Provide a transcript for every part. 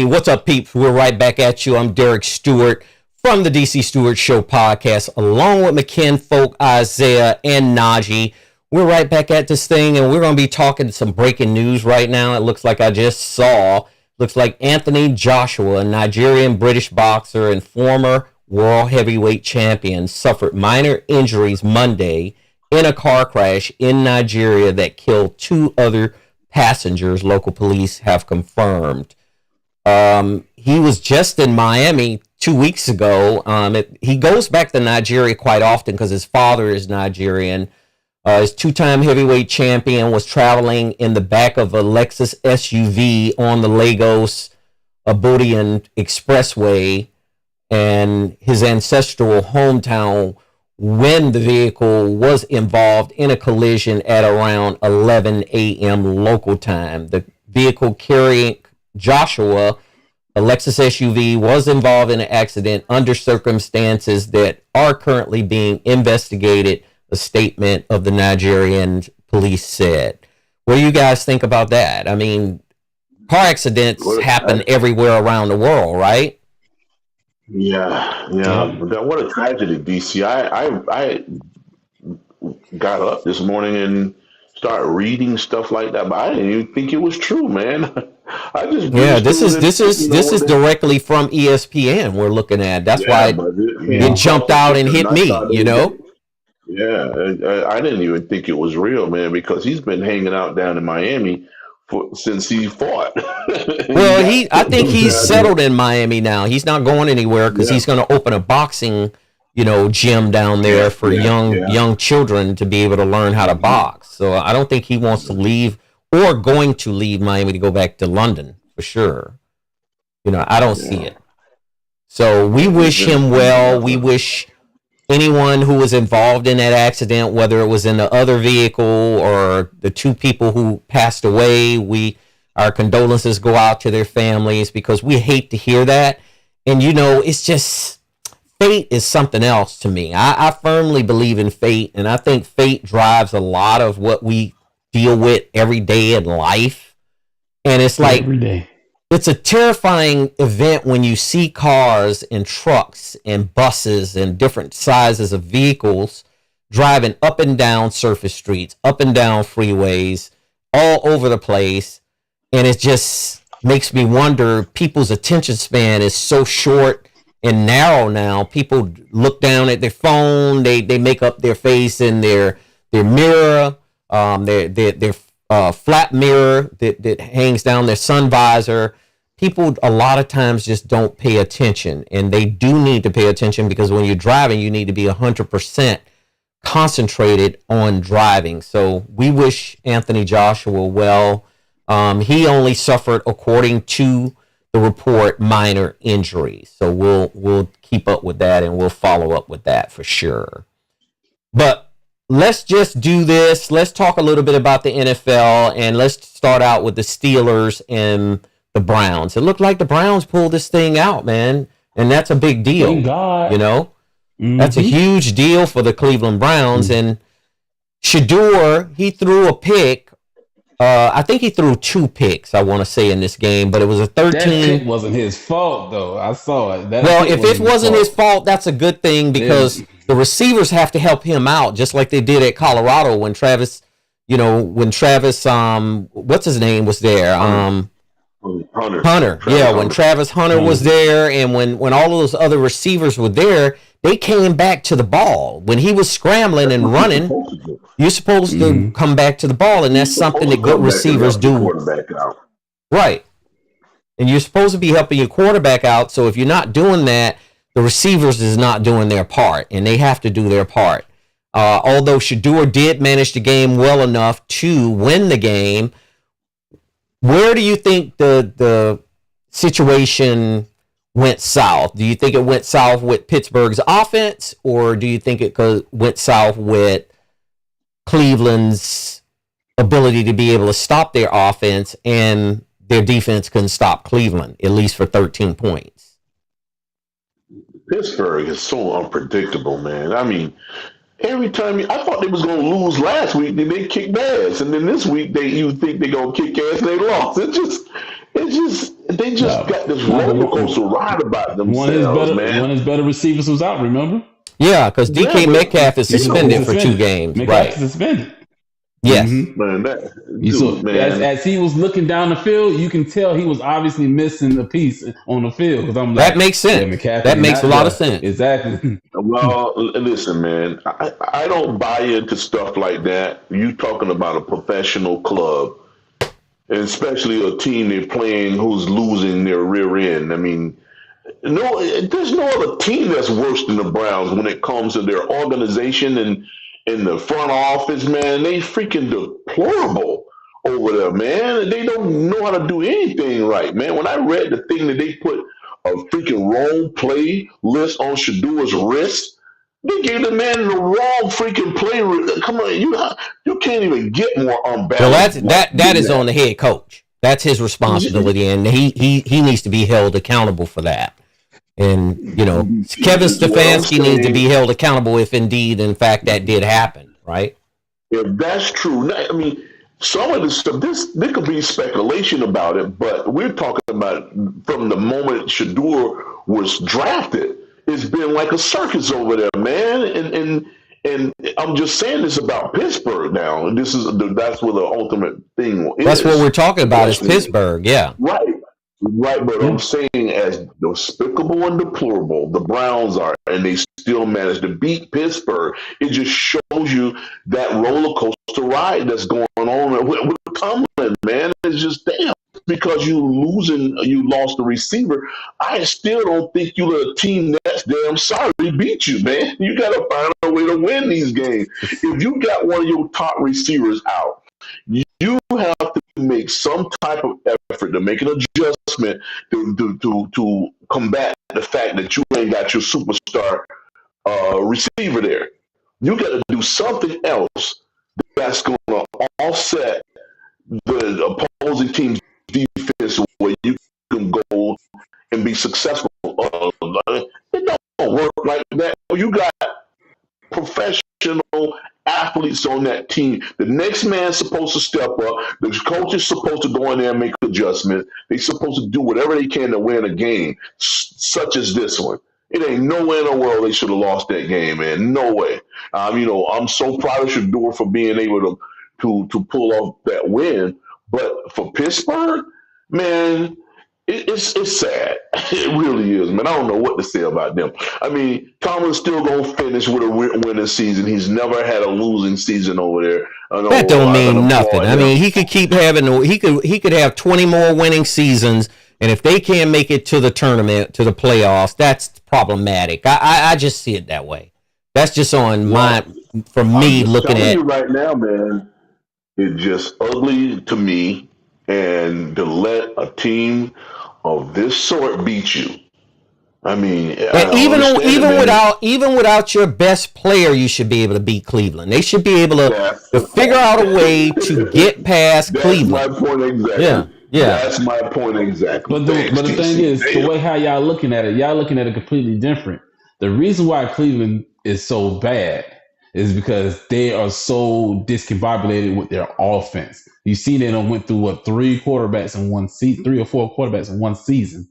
what's up, peeps? We're right back at you. I'm Derrick Stewart from the DC Stewart Show Podcast, along with McKin Folk, Isaah, and Najee. We're right back at this thing, and we're going to be talking some breaking news right now. It looks like I just saw, looks like Anthony Joshua, a Nigerian British boxer and former world heavyweight champion, suffered minor injuries Monday in a car crash in Nigeria that killed 2 other passengers, local police have confirmed. He was just in Miami 2 weeks ago. He goes back to Nigeria quite often because his father is Nigerian. His 2-time heavyweight champion was traveling in the back of a Lexus SUV on the Lagos Abodian Expressway and his ancestral hometown when the vehicle was involved in a collision at around 11 a.m. local time. The vehicle carrying Joshua, a Lexus SUV, was involved in an accident under circumstances that are currently being investigated, a statement of the Nigerian police said. What do you guys think about that? I mean, car accidents happen everywhere around the world, right? Yeah. What a tragedy, DC. I got up this morning and started reading stuff like that, but I didn't even think it was true, man. I just this is directly from ESPN we're looking at. That's why it jumped out and hit me, you know? Yeah, I didn't even think it was real, man, because he's been hanging out down in Miami since he fought. Well, I think he's settled in Miami now. He's not going anywhere because he's going to open a boxing, gym down there for young children to be able to learn how to box. So I don't think he wants to leave or going to leave Miami to go back to London for sure. I don't see it. So we wish him well. We wish anyone who was involved in that accident, whether it was in the other vehicle or the 2 people who passed away, our condolences go out to their families because we hate to hear that. And, it's just, fate is something else to me. I firmly believe in fate, and I think fate drives a lot of what we deal with every day in life. And it's like, every day. It's a terrifying event when you see cars and trucks and buses and different sizes of vehicles driving up and down surface streets, up and down freeways, all over the place. And it just makes me wonder, people's attention span is so short and narrow now. People look down at their phone, they make up their face in their mirror, their flat mirror that hangs down their sun visor. People a lot of times just don't pay attention, and they do need to pay attention because when you're driving, you need to be 100% concentrated on driving. So we wish Anthony Joshua well. He only suffered, according to the report, minor injuries. So we'll keep up with that and we'll follow up with that for sure. But let's just do this. Let's talk a little bit about the NFL, and let's start out with the Steelers and the Browns. It looked like the Browns pulled this thing out, man, and that's a big deal. Thank God. That's a huge deal for the Cleveland Browns. And Shedeur, he threw a pick. I think he threw 2 picks, I want to say, in this game, but it was a 13. That pick wasn't his fault, though. I saw it. If it wasn't his fault, that's a good thing because the receivers have to help him out, just like they did at Colorado when Travis, what's his name, was there? Hunter. Yeah, when Travis Hunter was there, and when all of those other receivers were there, they came back to the ball. When he was scrambling and running, you're supposed to come back to the ball, and that's something that good receivers do. Right. And you're supposed to be helping your quarterback out, so if you're not doing that, the receivers is not doing their part, and they have to do their part. Although Shedeur did manage the game well enough to win the game, where do you think the situation went south? Do you think it went south with Pittsburgh's offense, or do you think it went south with Cleveland's ability to be able to stop their offense and their defense couldn't stop Cleveland, at least for 13 points? Pittsburgh is so unpredictable, man. I mean, every time I thought they was gonna lose last week, then they kicked ass, and then this week you think they're gonna kick ass, and they lost. It just they just got this roller coaster ride about themselves, man. One of his better receivers was out, remember? Yeah, because DK Metcalf is suspended for 2 games. Metcalf is suspended. Yes. Man, as he was looking down the field, you can tell he was obviously missing a piece on the field. Because I'm like, that makes sense. That makes a lot of sense. Exactly. Well, listen, man, I don't buy into stuff like that. You talking about a professional club, and especially a team they're playing who's losing their rear end. I mean, there's no other team that's worse than the Browns when it comes to their organization and in the front office, man. They freaking deplorable over there, man. They don't know how to do anything right, man. When I read the thing that they put a freaking wrong play list on Shedeur's wrist, they gave the man the wrong freaking play. Come on, you can't even get more unbalanced. Well, that is on the head coach. That's his responsibility, and he needs to be held accountable for that. And, Kevin Stefanski needs to be held accountable if indeed, in fact, that did happen, right? If that's true, I mean, some of this stuff, there could be speculation about it, but we're talking about from the moment Shedeur was drafted, it's been like a circus over there, man. And I'm just saying this about Pittsburgh now. That's what the ultimate thing is. That's what we're talking about is Pittsburgh, yeah. Right, but I'm saying as despicable and deplorable the Browns are, and they still managed to beat Pittsburgh, it just shows you that roller coaster ride that's going on with Tomlin, man. It's just damn. Because you lost the receiver, I still don't think you let a team that's damn sorry beat you, man. You got to find a way to win these games. If you got one of your top receivers out, you have to make some type of effort to make an adjustment to combat the fact that you ain't got your superstar receiver there. You got to do something else that's going to offset the opposing team's defense where you can go and be successful. It don't work like that. You got professional athletes on that team. The next man's supposed to step up. The coach is supposed to go in there and make adjustments. They're supposed to do whatever they can to win a game, such as this one. It ain't no way in the world they should have lost that game, man. No way. I'm so proud of Shedeur for being able to pull off that win. But for Pittsburgh, man, it's sad. It really is, man. I don't know what to say about them. I mean, Tomlin's still going to finish with a winning season. He's never had a losing season over there. That don't mean nothing. I mean, he could keep having. He could have 20 more winning seasons, and if they can't make it to the tournament, to the playoffs, that's problematic. I just see it that way. That's just on from me looking at you right now, man. It's just ugly to me, and to let a team of this sort beat you. I mean, even without your best player, you should be able to beat Cleveland. They should be able to figure out a way to get past Cleveland. That's my point exactly. Yeah. That's my point exactly. But the thing is, the way how y'all looking at it completely different. The reason why Cleveland is so bad is because they are so discombobulated with their offense. You see, they went through 3 quarterbacks in one season, 3 or 4 quarterbacks in one season.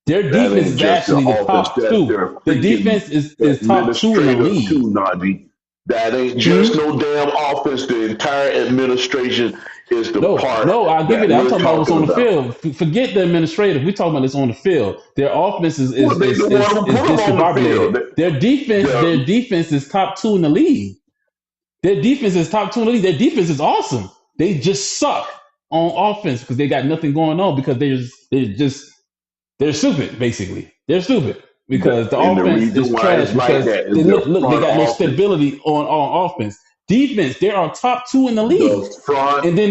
Their defense is actually the top 2. The defense is top 2 in the league. Najee. That ain't just no damn offense. The entire administration is the part. No, I'll give you that. I'm talking about what's on the field. Forget the administrative. We're talking about this on the field. Their offense is discombobulated. Their defense is top 2 in the league. Their defense is awesome. They just suck on offense because they got nothing going on because they're stupid, basically. They're stupid because the offense is trash because they got no stability on offense. Defense, they are top 2 in the league. And then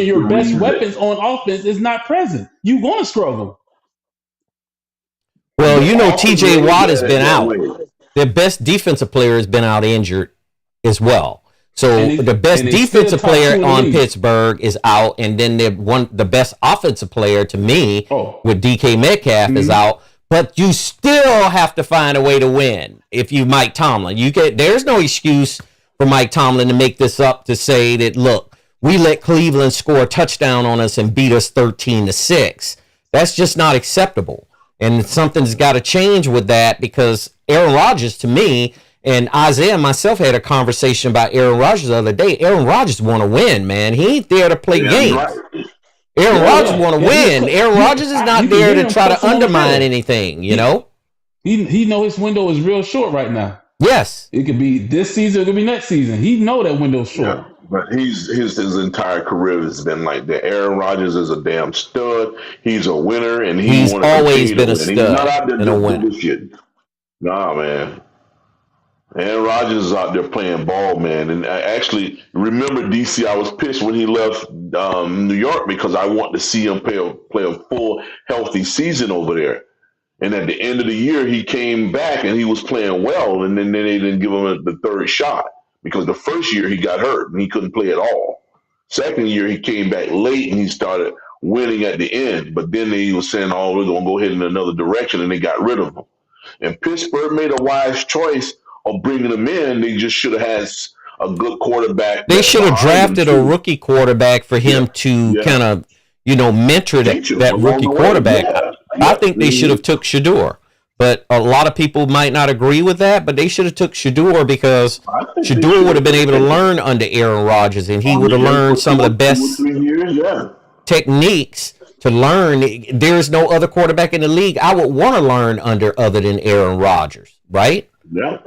your best weapons on offense is not present. You're going to struggle. Well, TJ Watt has been out. Their best defensive player has been out injured as well. So the best defensive player on Pittsburgh is out, and then the best offensive player to me with DK Metcalf is out. But you still have to find a way to win if you Mike Tomlin. There's no excuse for Mike Tomlin to make this up to say that, look, we let Cleveland score a touchdown on us and beat us 13-6. That's just not acceptable. And something's got to change with that, because Aaron Rodgers, to me, and Isaiah and myself had a conversation about Aaron Rodgers the other day. Aaron Rodgers want to win, man. He ain't there to play games. Right. Aaron Rodgers want to win. Aaron Rodgers is not there to try to undermine anything, you know? He know his window is real short right now. Yes. It could be this season, it could be next season. He know that window's short. Yeah, but his entire career has been like that. Aaron Rodgers is a damn stud. He's a winner, and he's always been a stud. He's not out there and a winner. Nah, man. Aaron Rodgers is out there playing ball, man. And I actually remember DC. I was pissed when he left New York, because I want to see him play a full, healthy season over there. And at the end of the year, he came back and he was playing well. And then they didn't give him the third shot, because the first year he got hurt and he couldn't play at all. Second year, he came back late and he started winning at the end. But then they were saying, oh, we're going to go ahead in another direction, and they got rid of him. And Pittsburgh made a wise choice of bringing him in. They just should have had a good quarterback. They should have drafted a rookie quarterback for him to kind of, mentor that rookie quarterback. Yeah. I think they should have took Shedeur, but a lot of people might not agree with that. But they should have took Shedeur, because Shedeur would have been able to learn under Aaron Rodgers, and he would have learned some of the best techniques to learn. There is no other quarterback in the league I would want to learn under other than Aaron Rodgers, right? Yeah.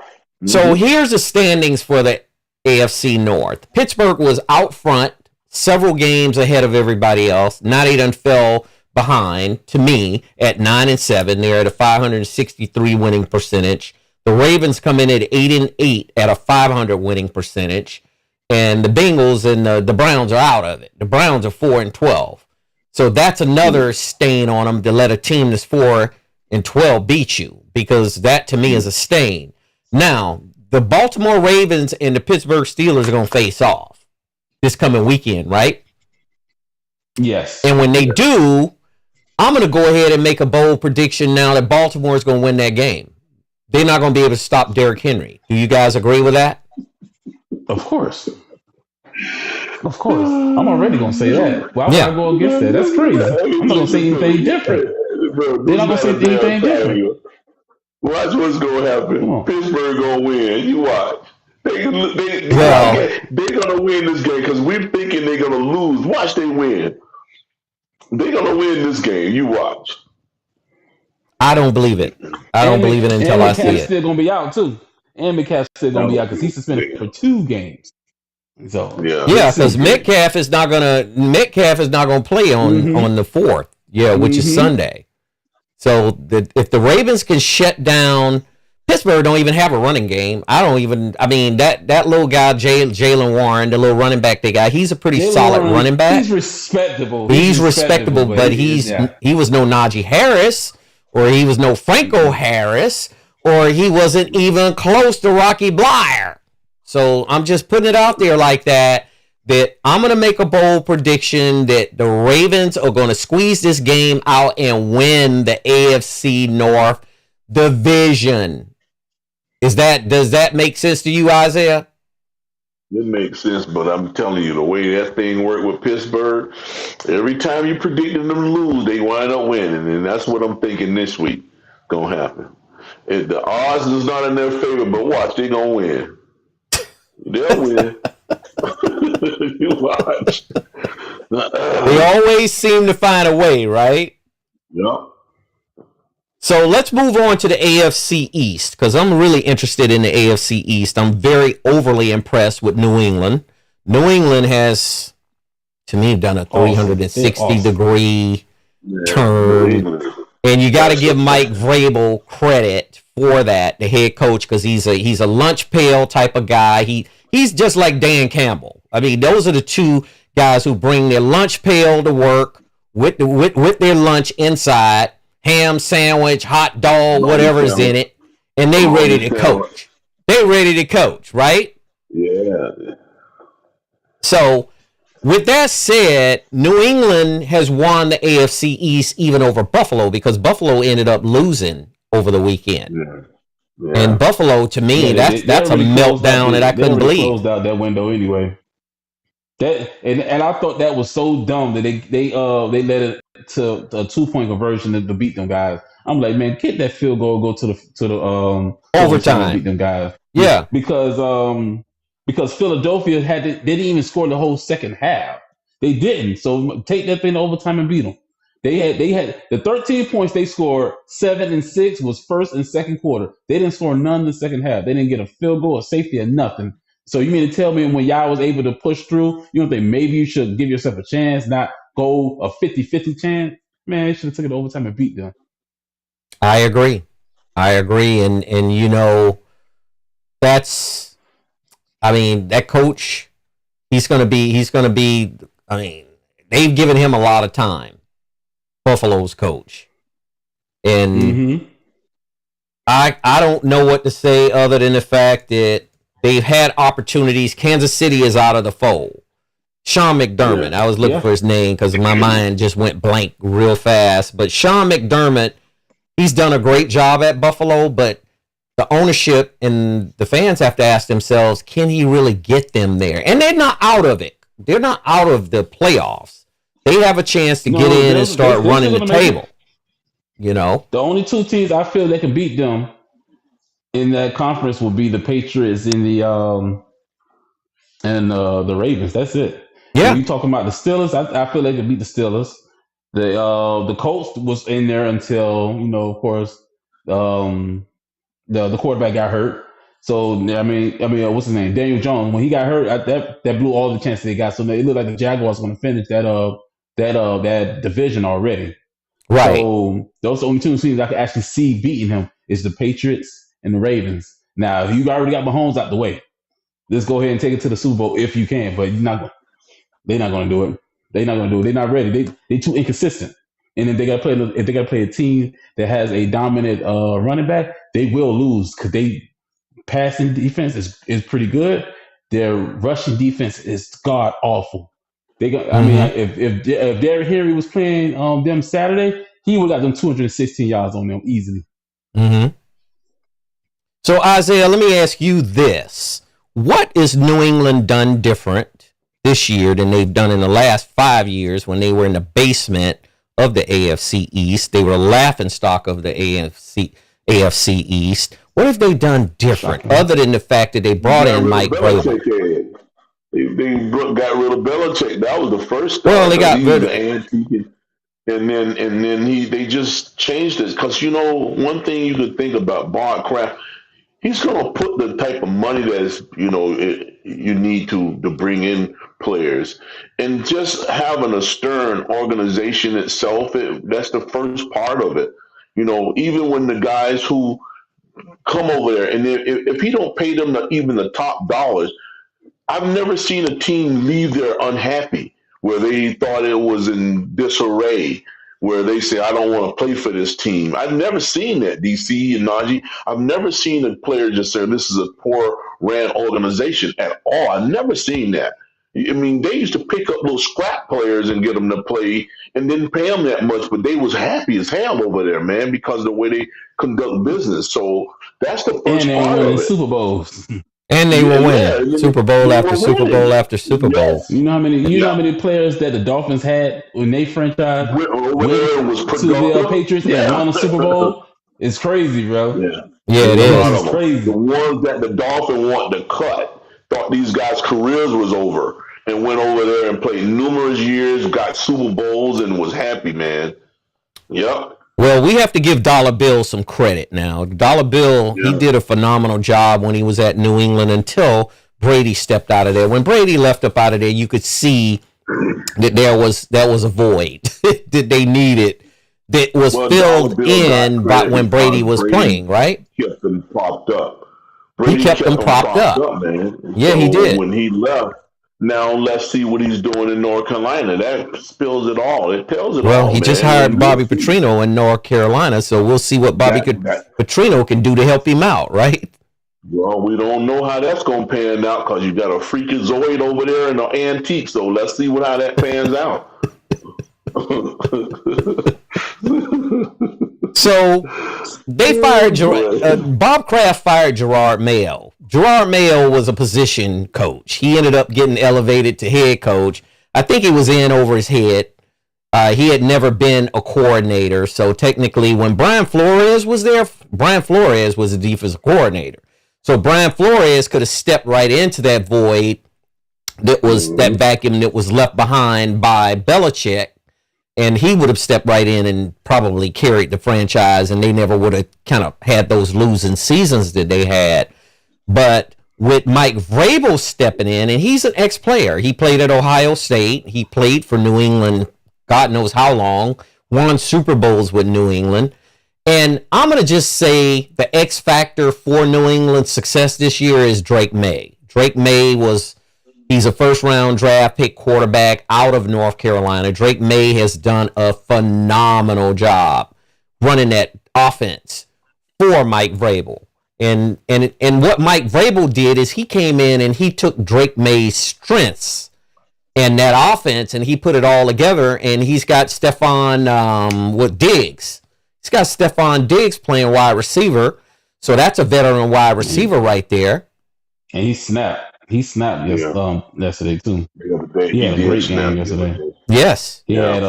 Mm-hmm. So here's the standings for the AFC North. Pittsburgh was out front, several games ahead of everybody else. Now they done fell behind, to me, at 9-7. They're at a 563 winning percentage. The Ravens come in at 8-8 at a 500 winning percentage. And the Bengals and the Browns are out of it. The Browns are 4-12. So that's another stain on them, to let a team that's 4-12 beat you, because that, to me, is a stain. Now, the Baltimore Ravens and the Pittsburgh Steelers are going to face off this coming weekend, right? Yes. And when they do, I'm going to go ahead and make a bold prediction now that Baltimore is going to win that game. They're not going to be able to stop Derrick Henry. Do you guys agree with that? Of course. Of course. I'm already going to say that. Why would I go against that? That's crazy. I'm not going to say anything different. They're not going to say anything different. Watch what's going to happen. Pittsburgh going to win. You watch. They're going to win this game, because we're thinking they're going to lose. Watch they win. They're going to win this game. You watch. I don't believe it. I don't believe it until I see it. Metcalf's still going to be out, too. And Metcalf's still going to be out, because he's suspended for 2 games. So because Metcalf is not going to play on the 4th. Which is Sunday. So if the Ravens can shut down, Pittsburgh don't even have a running game. That little guy, Jalen Warren, the little running back they got, he's a pretty solid running back. He's respectable. He's respectable, but he was no Najee Harris, or he was no Franco Harris, or he wasn't even close to Rocky Bleier. So I'm just putting it out there like that I'm going to make a bold prediction that the Ravens are going to squeeze this game out and win the AFC North division. Does that make sense to you, Isaiah? It makes sense, but I'm telling you, the way that thing worked with Pittsburgh, every time you predicted them to lose, they wind up winning, and that's what I'm thinking this week going to happen. The odds is not in their favor, but watch, they're going to win. They'll win. You watch. They always seem to find a way, right? Yep. So let's move on to the AFC East, because I'm really interested in the AFC East. I'm very overly impressed with New England. New England has, to me, done a 360-degree turn. And you got to give Mike Vrabel credit for that, the head coach, because he's a lunch pail type of guy. He's just like Dan Campbell. Those are the two guys who bring their lunch pail to work with their lunch inside, ham sandwich, hot dog, whatever's in it, and they ready to coach. They're ready to coach, right? Yeah. So, with that said, New England has won the AFC East even over Buffalo, because Buffalo ended up losing over the weekend. Yeah. Yeah. And Buffalo, to me, that's a meltdown that I couldn't believe. Closed out that window anyway. And I thought that was so dumb that they let it to a 2-point conversion to beat them guys. I'm like, man, get that field goal, go to the Overtime. beat them guys. Yeah. Because Philadelphia didn't even score the whole second half. They didn't. So take that thing to overtime and beat them. They had the 13 points they scored. 7 and 6 was first and second quarter. They didn't score none in the second half. They didn't get a field goal, a safety, or nothing. So you mean to tell me when y'all was able to push through, you don't think maybe you should give yourself a chance, not go a 50-50 chance? Man, they should have took it to overtime and beat them. I agree. And you know, that's, I mean, that coach, he's gonna be, I mean, they've given him a lot of time. Buffalo's coach. And I don't know what to say other than the fact that they've had opportunities. Kansas City is out of the fold. Sean McDermott. I was looking for his name because my mind just went blank real fast. But Sean McDermott, he's done a great job at Buffalo, but the ownership and the fans have to ask themselves, can he really get them there? And they're not out of it. They're not out of the playoffs. They have a chance to get in and start running the table. You know, the only two teams I feel that can beat them in that conference will be the Patriots and the Ravens. That's it. Yeah, when you talking about the Steelers, I feel they can beat the Steelers. The Colts was in there until, you know, of course, the quarterback got hurt. So I mean, what's his name? Daniel Jones. When he got hurt, that blew all the chances they got. So it looked like the Jaguars were going to finish that division already. Right. So those are the only two teams I can actually see beating him is the Patriots and the Ravens. Now, if you already got Mahomes out the way, let's go ahead and take it to the Super Bowl if you can. But they're not going to do it. They're not going to do it. They're not ready. They too inconsistent. And if they got to play a team that has a dominant running back, they will lose because they passing defense is pretty good. Their rushing defense is god awful. I mean, if Derrick Henry was playing them Saturday, he would have got them 216 yards on them easily. So, Isaiah, let me ask you this. What is New England done different this year than they've done in the last 5 years when they were in the basement of the AFC East? They were a laughingstock of the AFC East. What have they done different other than the fact that they brought in Mike Vrabel? They got rid of Belichick. That was the first step. Well, they got rid of and then they just changed it because, you know, one thing you could think about Bob Kraft, he's going to put the type of money that is, you know, you need to bring in players, and just having a stern organization itself. That's the first part of it. You know, even when the guys who come over there, and if he don't pay them even the top dollars, I've never seen a team leave there unhappy, where they thought it was in disarray, where they say, I don't want to play for this team. I've never seen that, DC and Najee. I've never seen a player just say, this is a poor ran organization at all. I've never seen that. I mean, they used to pick up little scrap players and get them to play and didn't pay them that much, but they was happy as hell over there, man, because of the way they conduct business. So that's the first part of it. Super Bowls. And they will win Super Bowl after Super Bowl after Super Bowl. Yes. You know how many players that the Dolphins had when they franchise went to the Patriots and won a Super Bowl? It's crazy, bro. Yeah, it is. It's crazy. The ones that the Dolphins want to cut thought these guys' careers was over and went over there and played numerous years, got Super Bowls, and was happy, man. Yep. Well, we have to give Dollar Bill some credit now. Dollar Bill, he did a phenomenal job when he was at New England until Brady stepped out of there. When Brady left up out of there, you could see that there was a void that they needed that was filled in by when Brady was playing, right? Kept them propped up. He kept them propped up, man. Yeah, so he did. When he left, now let's see what he's doing in North Carolina. That spills it all. It tells it all. Well, he just hired Bobby Petrino in North Carolina, so we'll see what Petrino can do to help him out, right? Well, we don't know how that's going to pan out because you got a freakazoid over there in the antique. So let's see how that pans out. So they fired Bob Kraft fired Gerard Mayo. Gerard Mayo was a position coach. He ended up getting elevated to head coach. I think he was in over his head. He had never been a coordinator. So technically, when Brian Flores was there, Brian Flores was the defensive coordinator. So Brian Flores could have stepped right into that void that vacuum that was left behind by Belichick. And he would have stepped right in and probably carried the franchise, and they never would have kind of had those losing seasons that they had. But with Mike Vrabel stepping in, and he's an ex-player. He played at Ohio State. He played for New England, God knows how long, won Super Bowls with New England. And I'm going to just say the X factor for New England's success this year is Drake Maye. Drake Maye he's a first-round draft pick quarterback out of North Carolina. Drake Maye has done a phenomenal job running that offense for Mike Vrabel. And what Mike Vrabel did is he came in and he took Drake Maye's strengths and that offense, and he put it all together, and he's got Stefon Diggs. He's got Stefon Diggs playing wide receiver, so that's a veteran wide receiver right there. And he snapped. Yesterday too. He had a great game yesterday. Yes. He had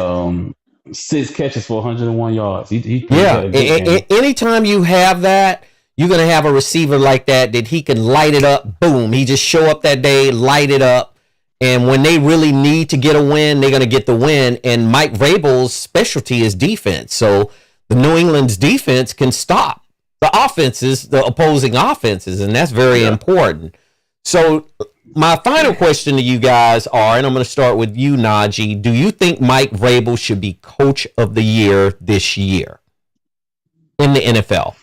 6 catches for 101 yards. Anytime you have that, you're going to have a receiver like that he can light it up. Boom. He just show up that day, light it up. And when they really need to get a win, they're going to get the win. And Mike Vrabel's specialty is defense. So the New England's defense can stop the opposing offenses. And that's very important. So my final question to you guys are, and I'm going to start with you, Najee. Do you think Mike Vrabel should be coach of the year this year in the NFL?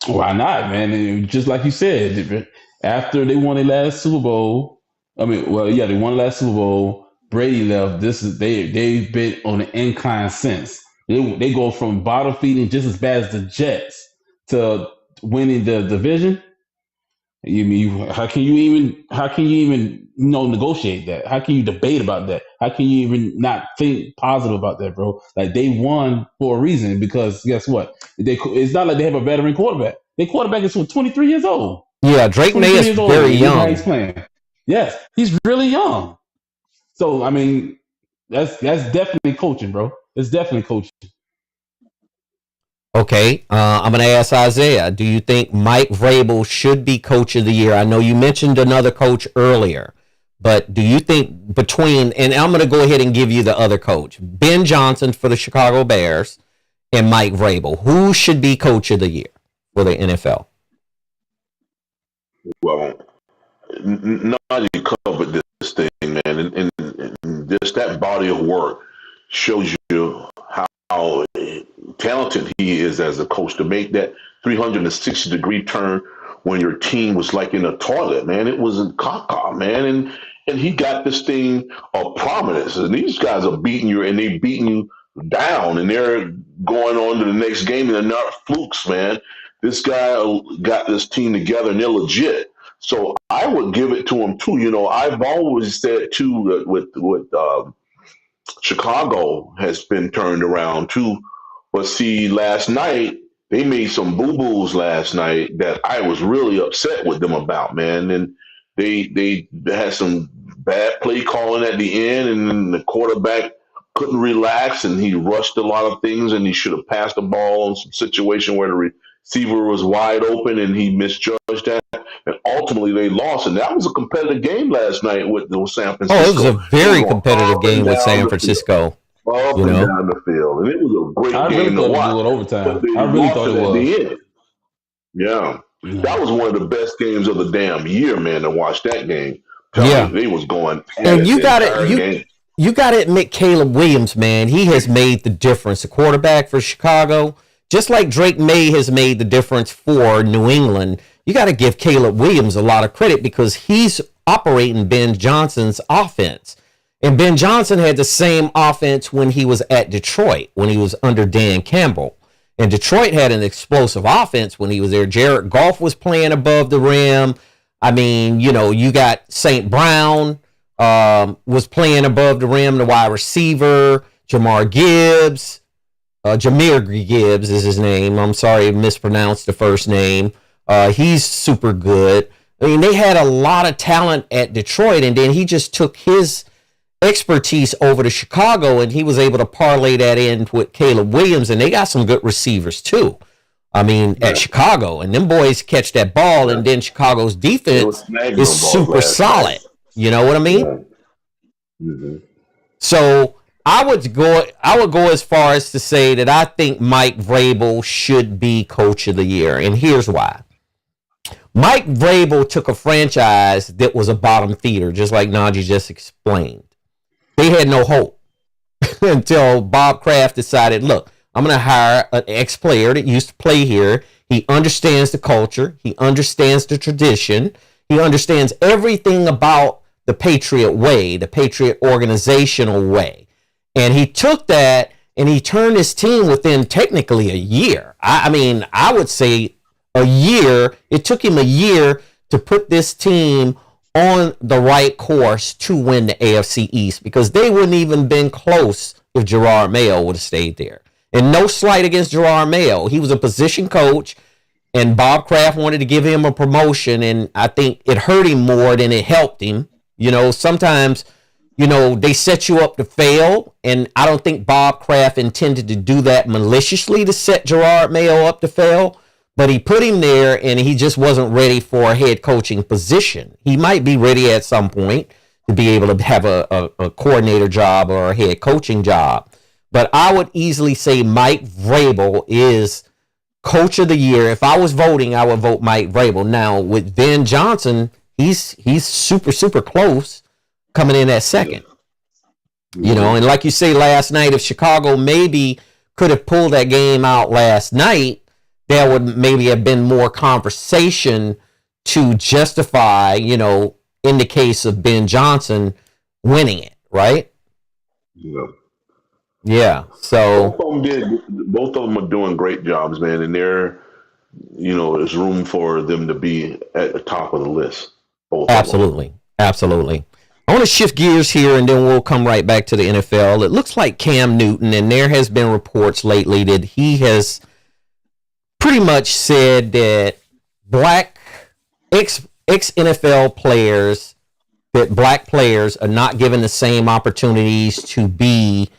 Why not, man? Just like you said, after they won their last Super Bowl, they won the last Super Bowl. Brady left. They've been on an incline since. They go from bottom feeding just as bad as the Jets to winning the division. How can you even negotiate that? How can you debate about that? How can you even not think positive about that, bro? Like, they won for a reason, because guess what? It's not like they have a veteran quarterback. Their quarterback is 23 years old. Yeah, Drake Maye is very young. He's playing. Yes, he's really young. So I mean, that's definitely coaching, bro. It's definitely coaching. Okay, I'm going to ask Isaiah, do you think Mike Vrabel should be coach of the year? I know you mentioned another coach earlier, but do you think and I'm going to go ahead and give you the other coach, Ben Johnson for the Chicago Bears and Mike Vrabel, who should be coach of the year for the NFL? Well, Najee covered this thing, man, and just that body of work shows you how talented he is as a coach to make that 360-degree turn when your team was like in a toilet, man. It was in caca, man, and he got this thing of prominence. And these guys are beating you, and they beating you down, and they're going on to the next game, and they're not flukes, man. This guy got this team together, and they're legit. So I would give it to him too. You know, I've always said too that with Chicago has been turned around too. But see, last night, they made some boo-boos last night that I was really upset with them about, man. And they had some bad play calling at the end, and then the quarterback couldn't relax, and he rushed a lot of things, and he should have passed the ball in some situation where the receiver was wide open, and he misjudged that. And ultimately, they lost. And that was a competitive game last night with San Francisco. Oh, it was a very competitive game with San Francisco. Up and down the field. And it was a great game to watch. I really thought it was. The end. Yeah. That was one of the best games of the damn year, man, to watch that game. They was going. And you got to admit, Caleb Williams, man, he has made the difference. The quarterback for Chicago, just like Drake Maye has made the difference for New England. You got to give Caleb Williams a lot of credit because he's operating Ben Johnson's offense. And Ben Johnson had the same offense when he was at Detroit, when he was under Dan Campbell. And Detroit had an explosive offense when he was there. Jared Goff was playing above the rim. I mean, you got St. Brown was playing above the rim, the wide receiver. Jahmyr Gibbs is his name. I'm sorry, I mispronounced the first name. He's super good. I mean, they had a lot of talent at Detroit, and then he just took his expertise over to Chicago, and he was able to parlay that in with Caleb Williams, and they got some good receivers too. I mean, at Chicago, and them boys catch that ball, and then Chicago's defense is super solid. You know what I mean? Mm-hmm. So I would go as far as to say that I think Mike Vrabel should be coach of the year, and here's why. Mike Vrabel took a franchise that was a bottom feeder, just like Najee just explained. They had no hope until Bob Kraft decided, look, I'm going to hire an ex-player that used to play here. He understands the culture. He understands the tradition. He understands everything about the Patriot way, the Patriot organizational way. And he took that and he turned his team within technically a year. I mean, I would say a year. It took him a year to put this team on the right course to win the AFC East, because they wouldn't even been close if Gerard Mayo would have stayed there. And no slight against Gerard Mayo. He was a position coach, and Bob Kraft wanted to give him a promotion, and I think it hurt him more than it helped him. You know, sometimes, you know, they set you up to fail, and I don't think Bob Kraft intended to do that maliciously to set Gerard Mayo up to fail. But he put him there, and he just wasn't ready for a head coaching position. He might be ready at some point to be able to have a coordinator job or a head coaching job. But I would easily say Mike Vrabel is coach of the year. If I was voting, I would vote Mike Vrabel. Now, with Ben Johnson, he's super, super close coming in at second. You know, and like you say last night, if Chicago maybe could have pulled that game out last night, there would maybe have been more conversation to justify, you know, in the case of Ben Johnson winning it, right? Yeah. Yeah. So both of them are doing great jobs, man, and they're, you know, there's room for them to be at the top of the list. Absolutely. Absolutely. I want to shift gears here, and then we'll come right back to the NFL. It looks like Cam Newton, and there has been reports lately that he has pretty much said that black ex-NFL players, that black players are not given the same opportunities to be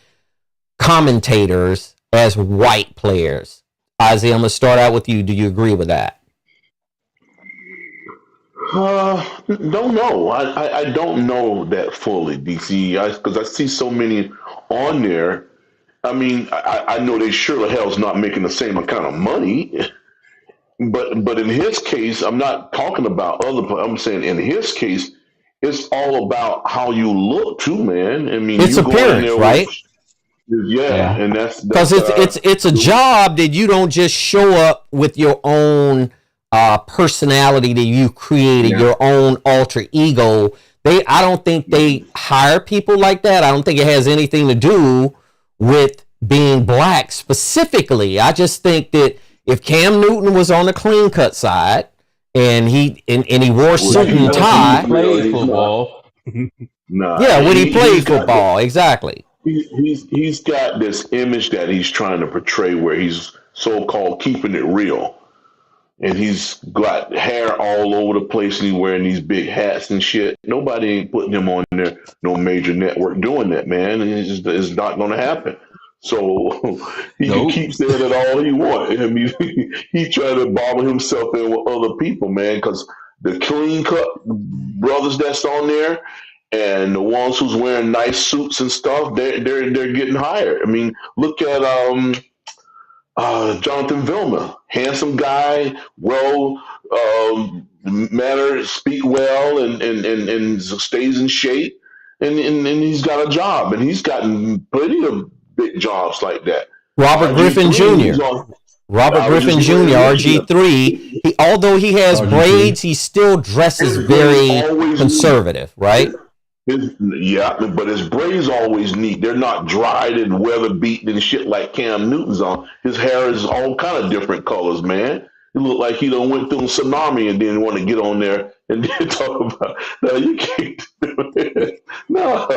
commentators as white players. Isaiah, I'm going to start out with you. Do you agree with that? Don't know. I don't know that fully, DC, because I see so many on there. I mean, I know they sure the hell's not making the same kind of money, but in his case, I'm not talking about other. I'm saying in his case, it's all about how you look too, man. I mean, it's appearance, right? Yeah, and that's because it's a job that you don't just show up with your own personality that you created, your own alter ego. I don't think they hire people like that. I don't think it has anything to do with being black specifically. I just think that if Cam Newton was on the clean cut side and he wore suit and tie, he played football. When he played football, exactly. He's got this image that he's trying to portray where he's so-called keeping it real. And he's got hair all over the place, and he's wearing these big hats and shit. Nobody ain't putting him on there, no major network doing that, man. And it's not going to happen. So he can keep saying it all he wants. I mean, he's trying to bother himself in with other people, man, because the clean-cut brothers that's on there and the ones who's wearing nice suits and stuff, they're getting hired. I mean, look at Jonathan Vilma, handsome guy, well mannered, speak well, and stays in shape, and he's got a job, and he's gotten plenty of big jobs like that. Robert Griffin Jr. RG3. Although he has braids, he still dresses very conservative, right? But his braids always neat. They're not dried and weather beaten and shit like Cam Newton's on. His hair is all kind of different colors, man. It looked like he done went through a tsunami and didn't want to get on there and then talk about, no, you can't do it. No.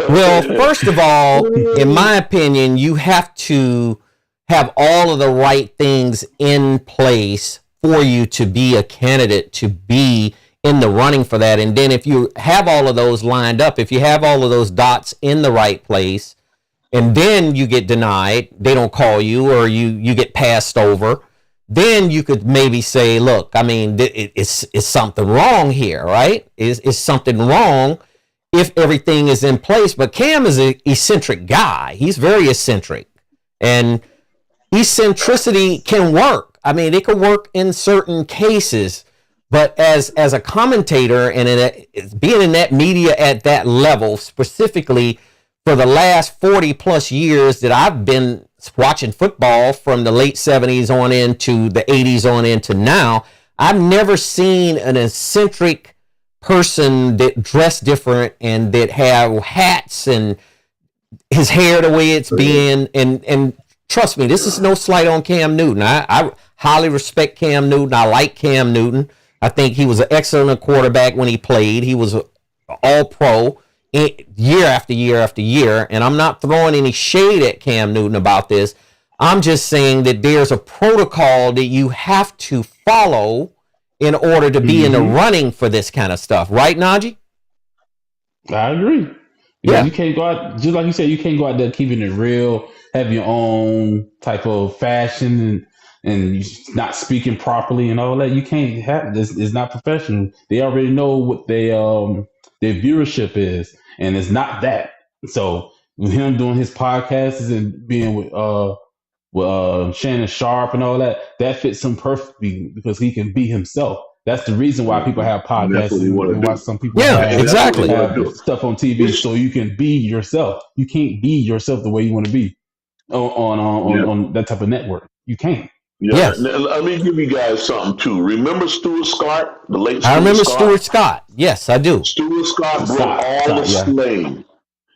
Well, first of all, in my opinion, you have to have all of the right things in place for you to be a candidate to be in the running for that. And then if you have all of those lined up, if you have all of those dots in the right place, and then you get denied, they don't call you, or you get passed over, then you could maybe say, look, I mean, it's something wrong here, right? Is something wrong if everything is in place? But Cam is an eccentric guy. He's very eccentric. And eccentricity can work. I mean, it could work in certain cases. But as a commentator and being in that media at that level, specifically for the last 40 plus years that I've been watching football, from the late 70s on into the 80s on into now, I've never seen an eccentric person that dressed different and that have hats and his hair the way it's being. And trust me, this is no slight on Cam Newton. I highly respect Cam Newton. I like Cam Newton. I think he was an excellent quarterback when he played. He was all pro year after year after year. And I'm not throwing any shade at Cam Newton about this. I'm just saying that there's a protocol that you have to follow in order to be in the running for this kind of stuff. Right, Najee? I agree. Yeah. You can't go out, just like you said, you can't go out there keeping it real, have your own type of fashion and you not speaking properly and all that. You can't have this. It's not professional. They already know what their viewership is, and it's not that. So with him doing his podcasts and being with Shannon Sharp and all that, that fits him perfectly because he can be himself. That's the reason why people have podcasts and why some people have stuff on TV, so you can be yourself. You can't be yourself the way you want to be on that type of network. You can't. Yeah. Yes. Let me give you guys something too. Remember Stuart Scott, the late Stuart Scott? I remember Stuart Scott. Yes, I do. Stuart Scott brought all the slang.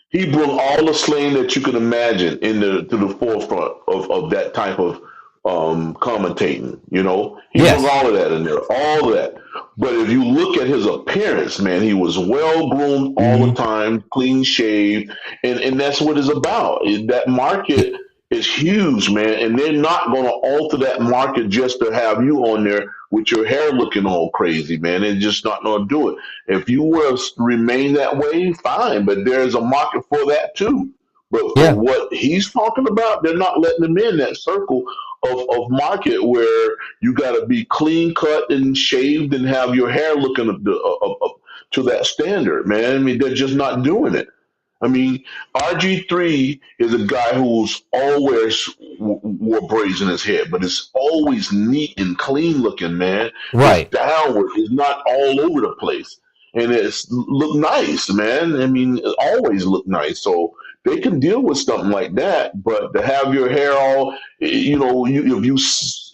He brought all the slang that you can imagine to the forefront of that type of commentating. You know, he brought all of that in there, all of that. But if you look at his appearance, man, he was well groomed all the time, clean shaved, and that's what it's about. That market is huge, man, and they're not going to alter that market just to have you on there with your hair looking all crazy, man. They're just not going to do it. If you were to remain that way, fine, but there's a market for that too. But for what he's talking about, they're not letting them in that circle of market where you got to be clean cut and shaved and have your hair looking up to that standard, man. I mean, they're just not doing it. I mean, RG3 is a guy who's always wore braids in his head, but it's always neat and clean looking, man. Right. It's downward. It's not all over the place. And it's look nice, man. I mean, it always look nice. So they can deal with something like that, but to have your hair all, you know, if you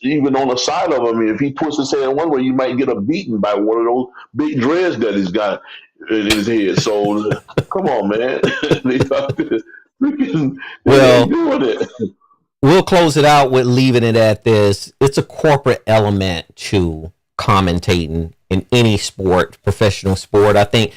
even on the side of him, if he twists his head one way, you might get a beaten by one of those big dreads that he's got in his head. So come on, man. They're doing it. We'll close it out with leaving it at this. It's a corporate element to commentating in any sport, professional sport. I think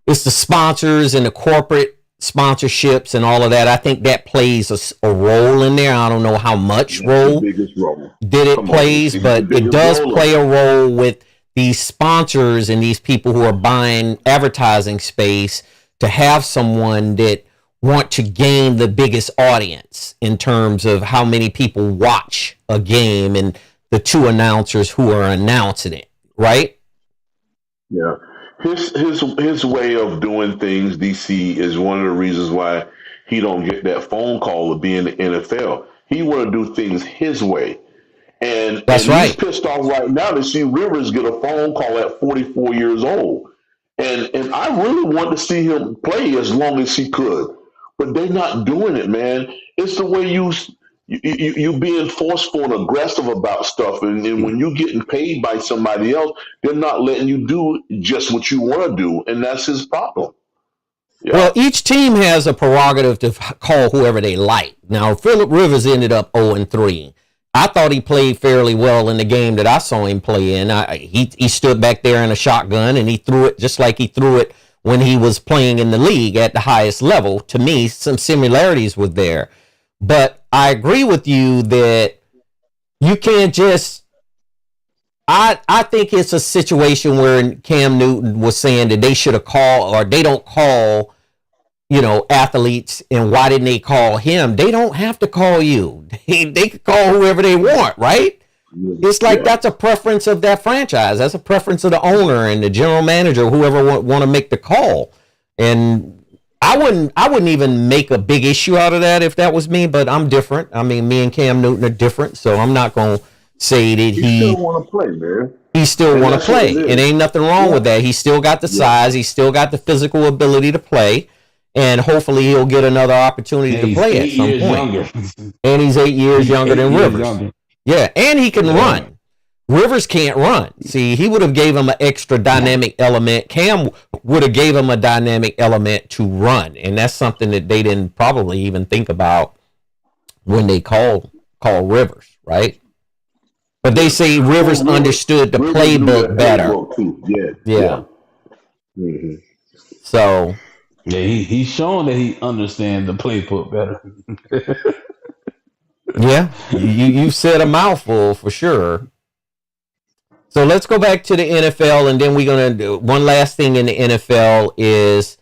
it's the sponsors and the corporate sponsorships and all of that. I think that plays a role in there. I don't know how much role it plays, but it does play a role with these sponsors and these people who are buying advertising space to have someone that want to gain the biggest audience in terms of how many people watch a game and the two announcers who are announcing it, right? Yeah. His way of doing things, DC, is one of the reasons why he don't get that phone call to be in the NFL. He want to do things his way. And he's pissed off right now to see Rivers get a phone call at 44 years old. And I really want to see him play as long as he could. But they're not doing it, man. It's the way you being forceful and aggressive about stuff. And when you're getting paid by somebody else, they're not letting you do just what you want to do. And that's his problem. Yeah. Well, each team has a prerogative to call whoever they like. Now, Phillip Rivers ended up 0-3. I thought he played fairly well in the game that I saw him play in. He stood back there in a shotgun and he threw it just like he threw it when he was playing in the league at the highest level. To me, some similarities were there. But I agree with you that you can't just I think it's a situation where Cam Newton was saying that they should have called, or they don't call, athletes, and why didn't they call him? They don't have to call you. They could call whoever they want, right? It's like that's a preference of that franchise. That's a preference of the owner and the general manager, whoever want to make the call. And I wouldn't even make a big issue out of that if that was me, but I'm different. I mean, me and Cam Newton are different, so I'm not going to say that he still want to play, man. He still want to play. It ain't nothing wrong with that. He still got the size. He still got the physical ability to play. And hopefully he'll get another opportunity to play at some point. And he's 8 years younger than Rivers. Yeah, and he can run. Rivers can't run. See, he would have gave him an extra dynamic element. Cam would have gave him a dynamic element to run, and that's something that they didn't probably even think about when they call Rivers, right? But they say Rivers understood the playbook better. Yeah. Mm-hmm. So. Yeah, he's showing that he understands the playbook better. Yeah, you said a mouthful for sure. So let's go back to the NFL, and then we're going to do one last thing in the NFL is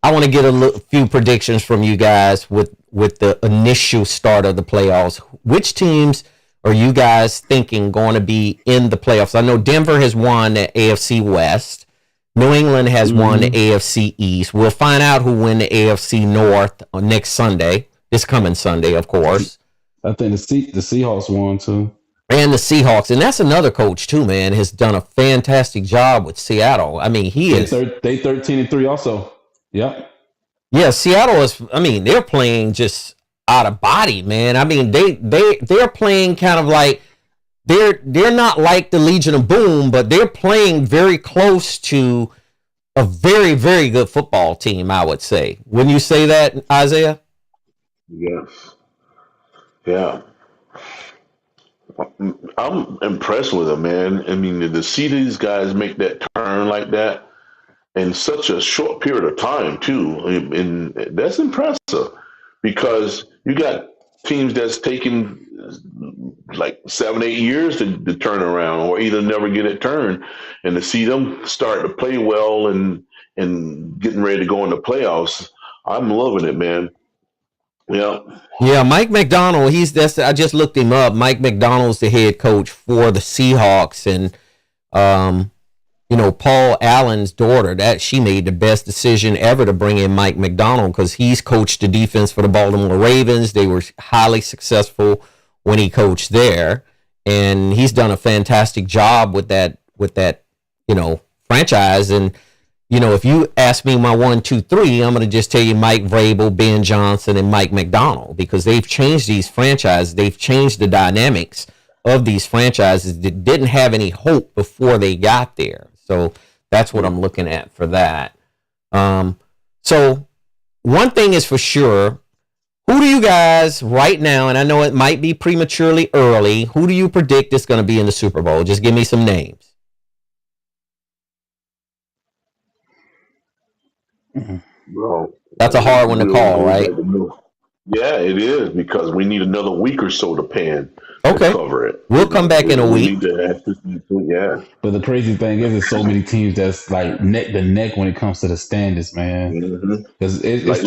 I want to get a few predictions from you guys with the initial start of the playoffs. Which teams are you guys thinking going to be in the playoffs? I know Denver has won the AFC West. New England has won the AFC East. We'll find out who win the AFC North on next Sunday, this coming Sunday, of course. I think the Seahawks won too. And the Seahawks, and that's another coach too, man, has done a fantastic job with Seattle. I mean, they 13-3 also. Yep. Yeah, Seattle is. I mean, they're playing just out of body, man. I mean, they're playing kind of like they're not like the Legion of Boom, but they're playing very close to a very, very good football team, I would say. Wouldn't you say that, Isaiah? Yes. Yeah. I'm impressed with them, man. I mean, to see these guys make that turn like that in such a short period of time, too, and that's impressive because you got teams that's taking like 7-8 years to turn around or either never get it turned, and to see them start to play well and getting ready to go in the playoffs, I'm loving it, man. Yeah, Mike Macdonald. I just looked him up. Mike Macdonald's the head coach for the Seahawks, and Paul Allen's daughter. That she made the best decision ever to bring in Mike Macdonald because he's coached the defense for the Baltimore Ravens. They were highly successful when he coached there, and he's done a fantastic job with that franchise. And if you ask me my 1, 2, 3, I'm going to just tell you Mike Vrabel, Ben Johnson, and Mike Macdonald because they've changed these franchises. They've changed the dynamics of these franchises that didn't have any hope before they got there. So that's what I'm looking at for that. So one thing is for sure, who do you guys right now, and I know it might be prematurely early, who do you predict is going to be in the Super Bowl? Just give me some names. Well, that's a hard one to call, right? Yeah, it is because we need another week or so to cover it. We'll come back in a week. Yeah. But the crazy thing is, there's so many teams that's like neck to neck when it comes to the standings, man. Because it's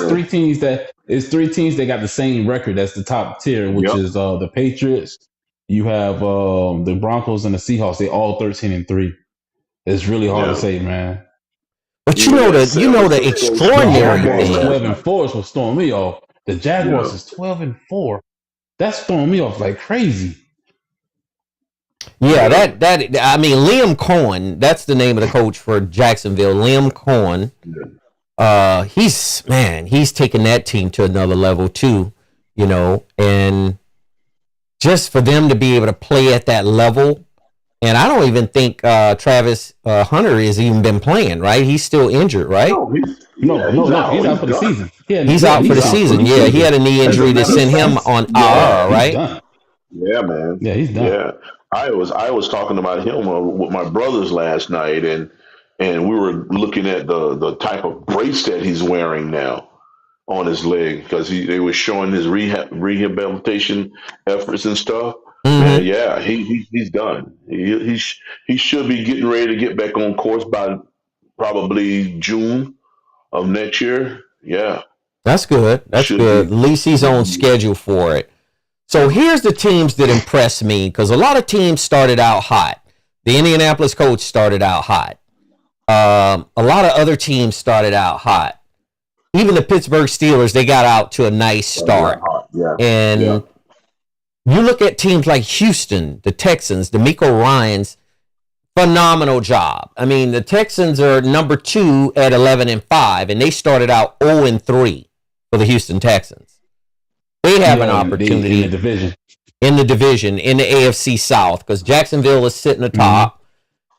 three teams that got the same record. That's the top tier, which is the Patriots. You have the Broncos and the Seahawks. They all 13-3. It's really hard to say, man. But you know the extraordinary thing. 12-4 is what's throwing me off. The Jaguars is 12-4. That's throwing me off like crazy. Yeah, Liam Cohen, that's the name of the coach for Jacksonville. Liam Cohen. He's taken that team to another level too, and just for them to be able to play at that level. And I don't even think Travis Hunter has even been playing, right? He's still injured, right? No. He's out for the season. He's out for the season. Yeah, he had a knee injury that sent him on IR, right? Done. Yeah, man. Yeah, he's done. Yeah, I was talking about him with my brothers last night, and we were looking at the type of brace that he's wearing now on his leg because they were showing his rehabilitation efforts and stuff. Man, yeah, he's done. He should be getting ready to get back on course by probably June of next year. Yeah, That's good. That's should good. At be. least he's on schedule for it. So here's the teams that impressed me, because a lot of teams started out hot. The Indianapolis Colts started out hot. A lot of other teams started out hot. Even the Pittsburgh Steelers, they got out to a nice start. Yeah. And you look at teams like Houston, the Texans, the Miko Ryans, phenomenal job. I mean, the Texans are number 2 at 11-5, and they started out 0-3 for the Houston Texans. They have an opportunity in the division. In the AFC South, because Jacksonville is sitting atop,